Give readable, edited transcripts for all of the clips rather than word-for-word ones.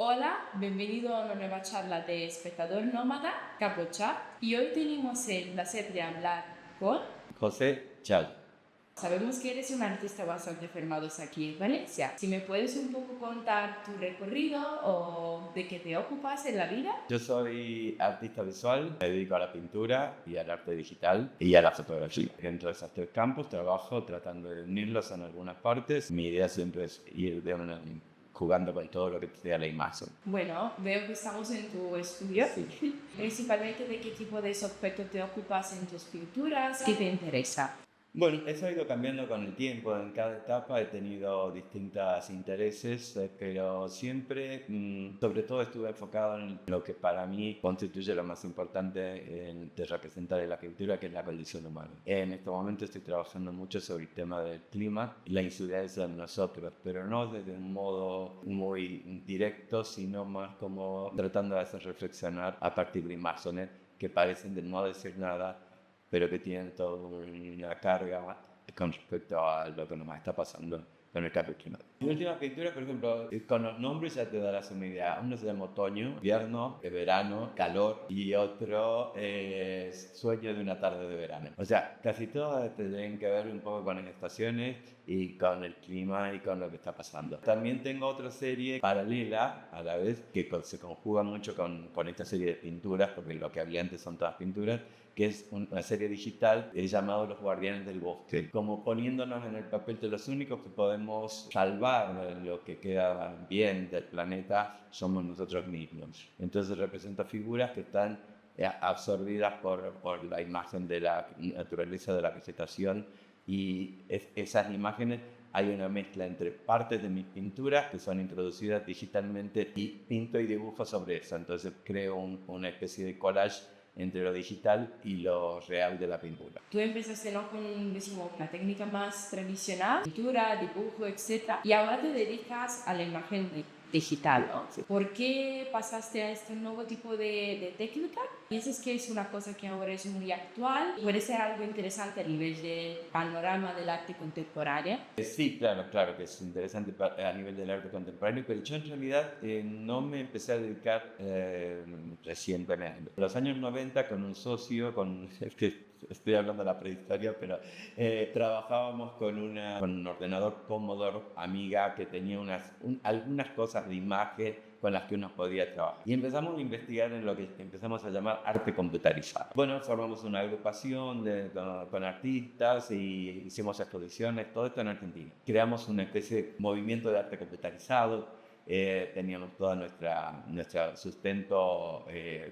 Hola, bienvenido a una nueva charla de Espectador Nómada, Capocha. Y hoy tenemos el placer de hablar con... José Chal. Sabemos que eres un artista bastante firmado aquí en Valencia. Si me puedes un poco contar tu recorrido o de qué te ocupas en la vida. Yo soy artista visual, me dedico a la pintura y al arte digital y a la fotografía. Dentro de esos tres campos trabajo tratando de unirlos en algunas partes. Mi idea siempre es ir jugando con todo lo que sea la imagen. Bueno, veo que estamos en tu estudio. Sí. Principalmente, ¿de qué tipo de aspecto te ocupas en tus pinturas? ¿Qué te interesa? Bueno, eso ha ido cambiando con el tiempo. En cada etapa he tenido distintos intereses, pero siempre, sobre todo, estuve enfocado en lo que para mí constituye lo más importante de representar en la pintura, que es la condición humana. En este momento estoy trabajando mucho sobre el tema del clima y la incidencia en nosotros, pero no desde un modo muy directo, sino más como tratando de hacer reflexionar a partir de imágenes que parecen de no decir nada, pero que tienen toda una carga con respecto a lo que nos está pasando con el cambio climático. Mi última pintura, por ejemplo, con los nombres ya te darás una idea. Uno se llama Otoño, invierno, verano, calor, y otro es Sueño de una tarde de verano. O sea, casi todas tienen que ver un poco con las estaciones y con el clima y con lo que está pasando. También tengo otra serie paralela a la vez que se conjuga mucho con esta serie de pinturas, porque lo que había antes son todas pinturas, que es una serie digital llamado Los Guardianes del Bosque. Como poniéndonos en el papel de los únicos que podemos salvar lo que queda bien del planeta somos nosotros mismos. Entonces representa figuras que están absorbidas por la imagen de la naturaleza de la vegetación, y esas imágenes hay una mezcla entre partes de mis pinturas que son introducidas digitalmente y pinto y dibujo sobre eso. Entonces creo una especie de collage entre lo digital y lo real de la pintura. Tú empezaste, ¿no?, con, decimos, una técnica más tradicional, pintura, dibujo, etcétera, y ahora te dedicas a la imagen digital, ¿no? Sí. ¿Por qué pasaste a este nuevo tipo de técnica? ¿Piensas que es una cosa que ahora es muy actual? ¿Puede ser algo interesante a nivel de panorama del arte contemporáneo? Sí, claro que es interesante a nivel del arte contemporáneo, pero yo en realidad no me empecé a dedicar recientemente. En los años 90 con un socio, es que estoy hablando de la prehistoria, pero trabajábamos con un ordenador Commodore Amiga que tenía algunas cosas de imagen con las que uno podía trabajar. Y empezamos a investigar en lo que empezamos a llamar arte computarizado. Bueno, formamos una agrupación con artistas y hicimos exposiciones, todo esto en Argentina. Creamos una especie de movimiento de arte computarizado. Teníamos todo nuestro sustento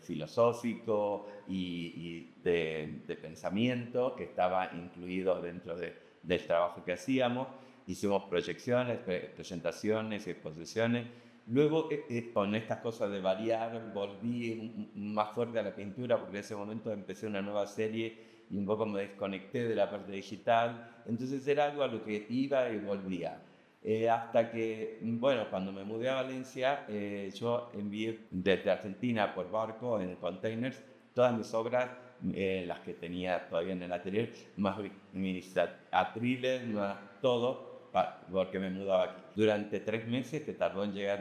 filosófico y de pensamiento que estaba incluido dentro del trabajo que hacíamos. Hicimos proyecciones, presentaciones, exposiciones. Luego, con estas cosas de variar, volví más fuerte a la pintura, porque en ese momento empecé una nueva serie y un poco me desconecté de la parte digital. Entonces era algo a lo que iba y volvía. Hasta que, bueno, cuando me mudé a Valencia, yo envié desde Argentina por barco, en containers, todas mis obras, las que tenía todavía en el atelier, más mis atriles, más todo, porque me mudaba aquí. Durante 3 meses que tardó en llegar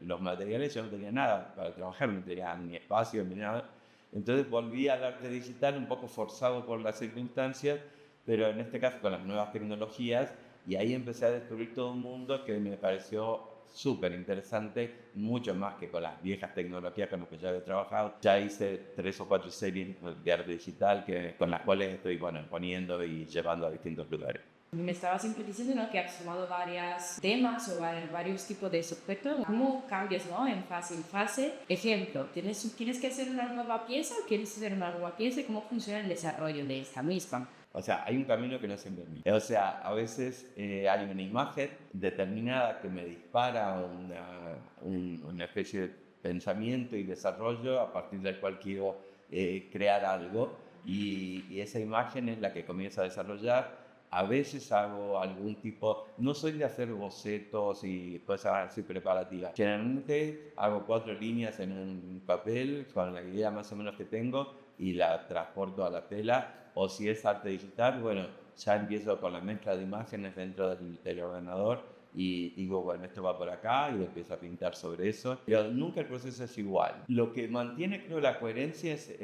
los materiales, yo no tenía nada para trabajar, no tenía ni espacio ni nada. Entonces volví al arte digital un poco forzado por las circunstancias, pero en este caso con las nuevas tecnologías, y ahí empecé a descubrir todo un mundo que me pareció súper interesante, mucho más que con las viejas tecnologías con las que ya había trabajado. Ya hice 3 o 4 series de arte digital con las cuales estoy, bueno, poniendo y llevando a distintos lugares. Me estabas siempre diciendo, ¿no?, que has tomado varios temas o varios tipos de sujetos. ¿Cómo cambias, no?, en fase en fase? Ejemplo, ¿tienes que hacer una nueva pieza o quieres hacer una nueva pieza? ¿Cómo funciona el desarrollo de esta misma? O sea, hay un camino que no siempre es mío. O sea, a veces hay una imagen determinada que me dispara una especie de pensamiento y desarrollo a partir del cual quiero crear algo, y esa imagen es la que comienzo a desarrollar. A veces hago algún tipo, no soy de hacer bocetos y cosas así preparativas. Generalmente hago 4 líneas en un papel con la idea más o menos que tengo y la transporto a la tela. O si es arte digital, bueno, ya empiezo con la mezcla de imágenes dentro del ordenador y digo, bueno, esto va por acá y empiezo a pintar sobre eso, pero nunca el proceso es igual. Lo que mantiene, creo, la coherencia es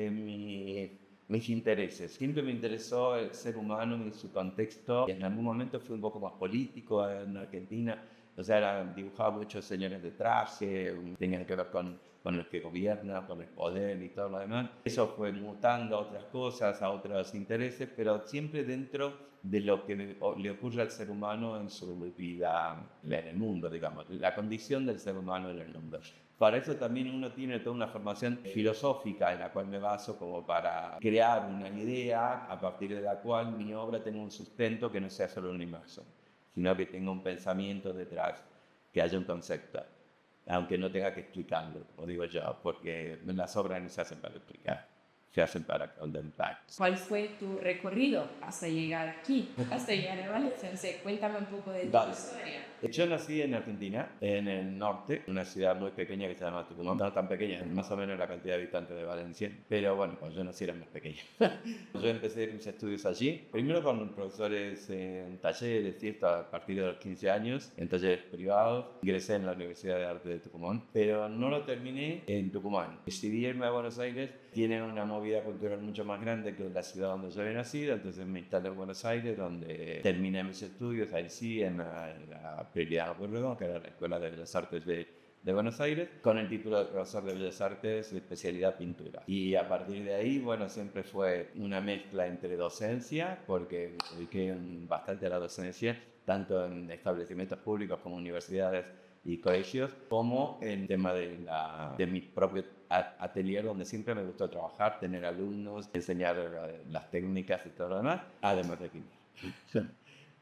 mis intereses. Siempre me interesó el ser humano en su contexto y en algún momento fui un poco más político en Argentina. O sea, dibujaba muchos señores de traje, tenían que ver con los que gobiernan, con el poder y todo lo demás. Eso fue mutando a otras cosas, a otros intereses, pero siempre dentro de lo que le ocurre al ser humano en su vida en el mundo, digamos, la condición del ser humano en el mundo. Para eso también uno tiene toda una formación filosófica en la cual me baso como para crear una idea a partir de la cual mi obra tenga un sustento que no sea solo una imagen, sino que tenga un pensamiento detrás, que haya un concepto, aunque no tenga que explicarlo, como digo yo, porque las obras no se hacen para explicar, se hacen para contemplar. ¿Cuál fue tu recorrido hasta llegar aquí, hasta llegar a Valencia? No sé, cuéntame un poco de tu historia. Yo nací en Argentina, en el norte, una ciudad muy pequeña que se llama Tucumán. No tan pequeña, más o menos la cantidad de habitantes de Valencia, pero bueno, cuando yo nací era más pequeña. Yo empecé mis estudios allí, primero con profesores en talleres, ¿cierto? A partir de los 15 años, en talleres privados. Ingresé en la Universidad de Arte de Tucumán, pero no lo terminé en Tucumán. Decidí irme a Buenos Aires, tiene una movida cultural mucho más grande que la ciudad donde yo había nacido, entonces me instalé en Buenos Aires, donde terminé mis estudios, ahí sí, en la Prioridad Pueyrredón, que era la Escuela de Bellas Artes de Buenos Aires, con el título de profesor de Bellas Artes, de especialidad pintura. Y a partir de ahí, bueno, siempre fue una mezcla entre docencia, porque me dediqué bastante a la docencia, tanto en establecimientos públicos como universidades y colegios, como en tema de mi propio atelier, donde siempre me gustó trabajar, tener alumnos, enseñar las técnicas y todo lo demás, además de pintar.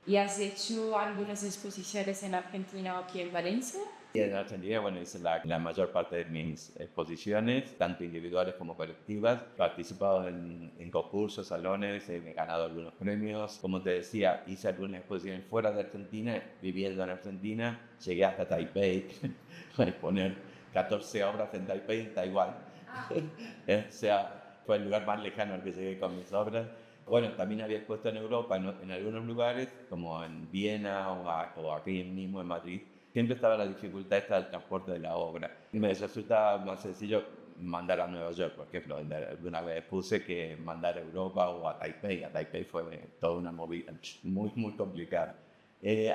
¿Y has hecho algunas exposiciones en Argentina o aquí en Valencia? Y en Argentina, bueno, hice la mayor parte de mis exposiciones, tanto individuales como colectivas. He participado en concursos, salones, he ganado algunos premios. Como te decía, hice algunas exposiciones fuera de Argentina, viviendo en Argentina. Llegué hasta Taipei a exponer 14 obras en Taipei, en Taiwán. O sea, fue el lugar más lejano al que llegué con mis obras. Bueno, también había expuesto en Europa, en algunos lugares, como en Viena o aquí mismo en Madrid. Siempre estaba la dificultad esta del transporte de la obra. Me resultaba más sencillo mandar a Nueva York, por ejemplo. Alguna vez puse que mandar a Europa o a Taipei. A Taipei fue toda una movida muy, muy complicada.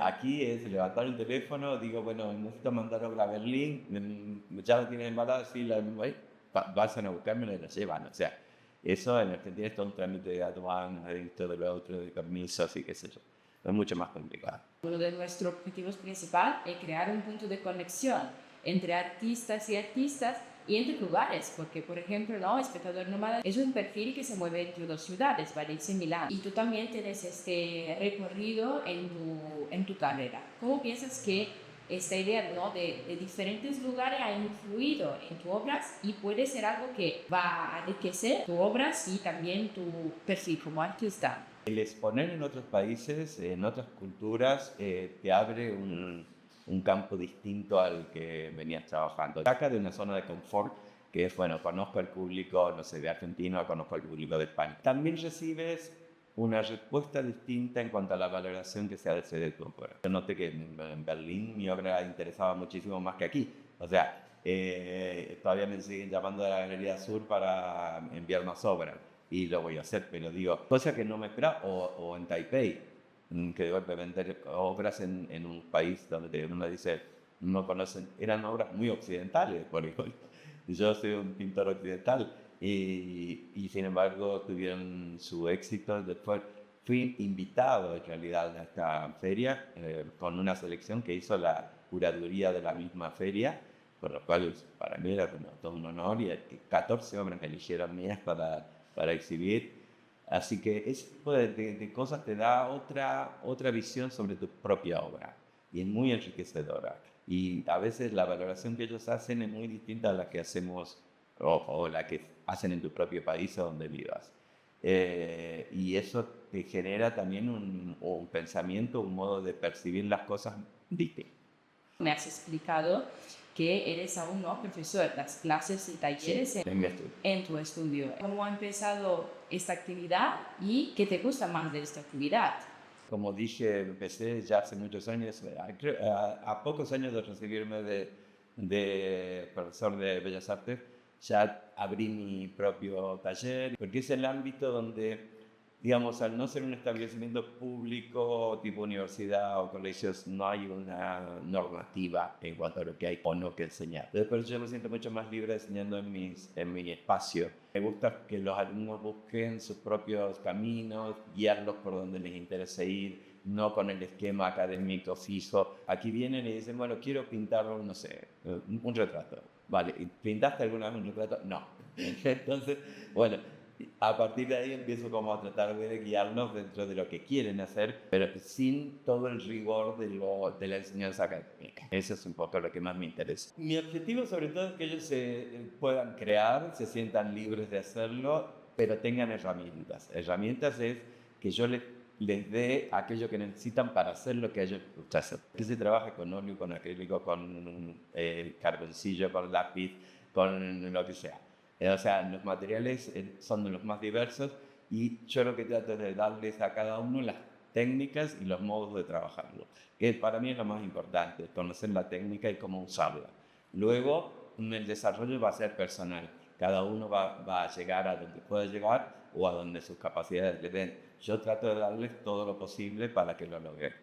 Aquí es levantar el teléfono, digo, bueno, necesito mandar obra a Berlín, ya lo tienen embalada, sí, pasan a buscarme y la llevan. O sea, eso en Argentina es todo un trámite de aduana, de esto, de lo otro, de permisos y qué sé yo. Es mucho más complicado. Uno de nuestros objetivos principales es crear un punto de conexión entre artistas y entre lugares, porque por ejemplo, ¿no? Espectador Nómada es un perfil que se mueve entre dos ciudades, Valencia y Milán, y tú también tienes este recorrido en tu carrera. ¿Cómo piensas que esta idea, ¿no? de diferentes lugares ha influido en tus obras y puede ser algo que va a enriquecer tus obras y también tu perfil como artista? El exponer en otros países, en otras culturas, te abre un campo distinto al que venías trabajando. Saca de una zona de confort que es, bueno, conozco al público, no sé, de Argentina, conozco al público de España. También recibes una respuesta distinta en cuanto a la valoración que se hace de tu obra. Yo noté que en Berlín mi obra interesaba muchísimo más que aquí. O sea, todavía me siguen llamando de la Galería Sur para enviar más obras. Y lo voy a hacer, pero digo, cosa que no me esperaba, o en Taipei, que debo de vender obras en un país donde uno dice, no conocen, eran obras muy occidentales, por ejemplo. Yo soy un pintor occidental y sin embargo tuvieron su éxito. Después fui invitado en realidad a esta feria con una selección que hizo la curaduría de la misma feria, por lo cual para mí era todo un honor y 14 obras que eligieron mías para exhibir. Así que ese tipo de cosas te da otra visión sobre tu propia obra y es muy enriquecedora. Y a veces la valoración que ellos hacen es muy distinta a la que hacemos o la que hacen en tu propio país o donde vivas. Y eso te genera también un pensamiento, un modo de percibir las cosas distinto. Me has explicado que eres aún no profesor, das clases y talleres en tu estudio. ¿Cómo ha empezado esta actividad y qué te gusta más de esta actividad? Como dije, empecé ya hace muchos años, a pocos años de recibirme de profesor de Bellas Artes, ya abrí mi propio taller, porque es el ámbito donde, digamos, al no ser un establecimiento público tipo universidad o colegios, no hay una normativa en cuanto a lo que hay o no que enseñar. Entonces, por eso yo me siento mucho más libre enseñando en mi espacio. Me gusta que los alumnos busquen sus propios caminos, guiarlos por donde les interese ir, no con el esquema académico fijo. Aquí vienen y dicen, bueno, quiero pintar, no sé, un retrato. Vale, ¿pintaste alguna vez un retrato? No. Entonces, bueno, a partir de ahí empiezo como a tratar de guiarlos dentro de lo que quieren hacer, pero sin todo el rigor de la enseñanza académica. Eso es un poco lo que más me interesa. Mi objetivo sobre todo es que ellos se puedan crear, se sientan libres de hacerlo, pero tengan herramientas. Herramientas es que yo les dé aquello que necesitan para hacer lo que ellos les gusta hacer. Que se trabaje con óleo, con acrílico, con carboncillo, con lápiz, con lo que sea. O sea, los materiales son de los más diversos y yo lo que trato es de darles a cada uno las técnicas y los modos de trabajarlo, que para mí es lo más importante, conocer la técnica y cómo usarla. Luego, el desarrollo va a ser personal. Cada uno va a llegar a donde pueda llegar o a donde sus capacidades le den. Yo trato de darles todo lo posible para que lo logren.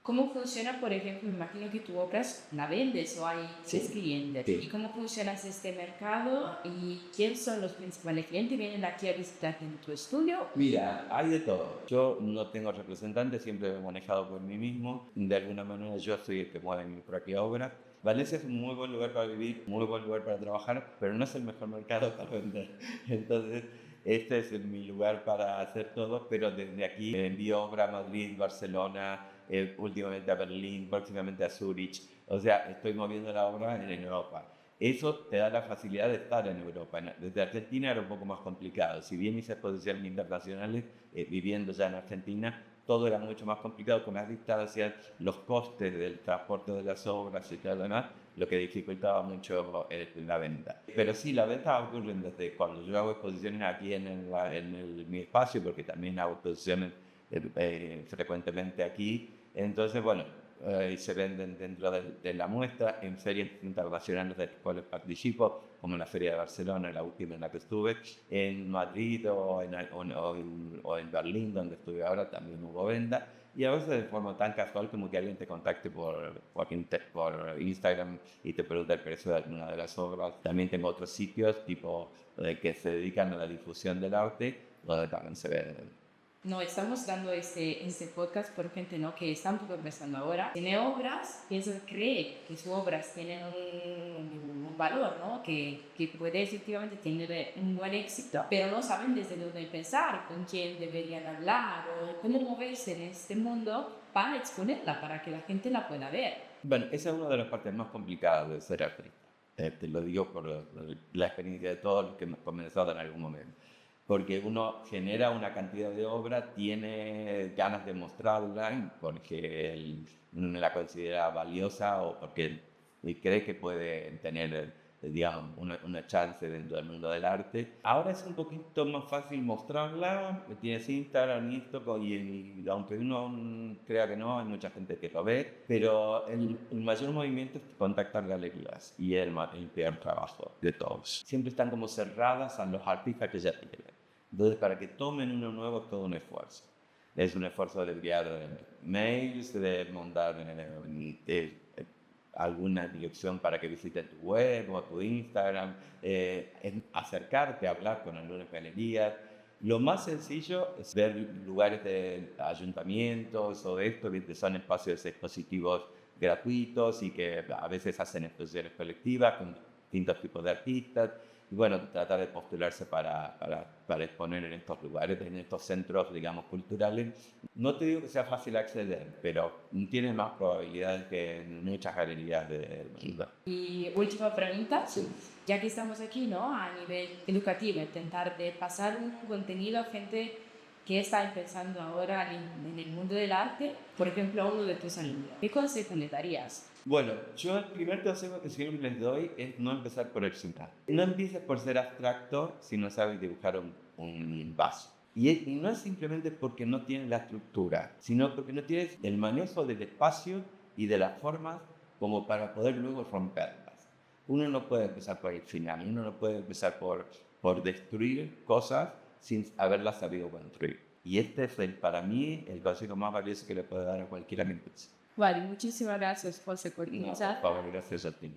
¿Cómo funciona, por ejemplo, imagino que tu obras la vendes o hay clientes? Sí. ¿Y cómo funciona este mercado y quiénes son los principales clientes? ¿Vienen aquí a visitarte en tu estudio? Mira, hay de todo. Yo no tengo representantes, siempre me he manejado por mí mismo. De alguna manera yo soy el que mueve mi propia obra. Valencia es un muy buen lugar para vivir, muy buen lugar para trabajar, pero no es el mejor mercado para vender. Entonces, este es mi lugar para hacer todo, pero desde aquí envío obra a Madrid, Barcelona, últimamente a Berlín, próximamente a Zurich. O sea, estoy moviendo la obra en Europa. Eso te da la facilidad de estar en Europa. Desde Argentina era un poco más complicado. Si bien hice exposiciones internacionales, viviendo ya en Argentina, todo era mucho más complicado con las distancias, los costes del transporte de las obras y todo lo demás, lo que dificultaba mucho la venta. Pero sí, la venta ocurre desde cuando yo hago exposiciones aquí mi espacio, porque también hago exposiciones frecuentemente aquí. Entonces, bueno, se venden dentro de la muestra, en ferias internacionales de las cuales participo, como la Feria de Barcelona, la última en la que estuve, en Madrid o en Berlín, donde estuve ahora, también hubo venta. Y a veces de forma tan casual como que alguien te contacte por Instagram y te pregunta el precio de alguna de las obras. También tengo otros sitios tipo que se dedican a la difusión del arte, donde también se ve. No, estamos dando este podcast por gente, ¿no?, que está un poco empezando ahora. Tiene obras, cree que sus obras tienen un valor, ¿no?, que puede efectivamente tener un buen éxito, pero no saben desde dónde empezar, con quién deberían hablar o cómo moverse en este mundo para exponerla, para que la gente la pueda ver. Bueno, esa es una de las partes más complicadas de ser artista. Te lo digo por la experiencia de todos los que hemos comenzado en algún momento. Porque uno genera una cantidad de obra, tiene ganas de mostrarla porque la considera valiosa o porque cree que puede tener, digamos, una chance dentro del mundo del arte. Ahora es un poquito más fácil mostrarla, tienes Instagram y aunque uno crea que no, hay mucha gente que lo ve, pero el mayor movimiento es contactar galerías y el peor trabajo de todos. Siempre están como cerradas a los artistas que ya tienen. Entonces, para que tomen uno nuevo es todo un esfuerzo. Es un esfuerzo de enviar mails, de mandar alguna dirección para que visiten tu web o tu Instagram, acercarte a hablar con algunas galerías. Lo más sencillo es ver lugares de ayuntamientos o de esto, que son espacios expositivos gratuitos y que a veces hacen exposiciones colectivas con distintos tipos de artistas. Y bueno, tratar de postularse para exponer en estos lugares, en estos centros, digamos, culturales. No te digo que sea fácil acceder, pero tiene más probabilidades que en muchas galerías del mundo. Y última pregunta, Sí. ya que estamos aquí, ¿no?, a nivel educativo, intentar de pasar un contenido a gente que está empezando ahora en el mundo del arte, por ejemplo, a uno de tus alumnos. ¿Qué consejo le darías? Bueno, yo el primer consejo que siempre les doy es no empezar por el simple. No empieces por ser abstracto si no sabes dibujar un vaso. Y no es simplemente porque no tienes la estructura, sino porque no tienes el manejo del espacio y de las formas como para poder luego romperlas. Uno no puede empezar por el final, uno no puede empezar por destruir cosas sin haberlas sabido construir. Y este es, para mí, el consejo más valioso que le puedo dar a cualquiera que empiece. Vale, muchísimas gracias, José, por tu No, por mensaje. favor, gracias a ti.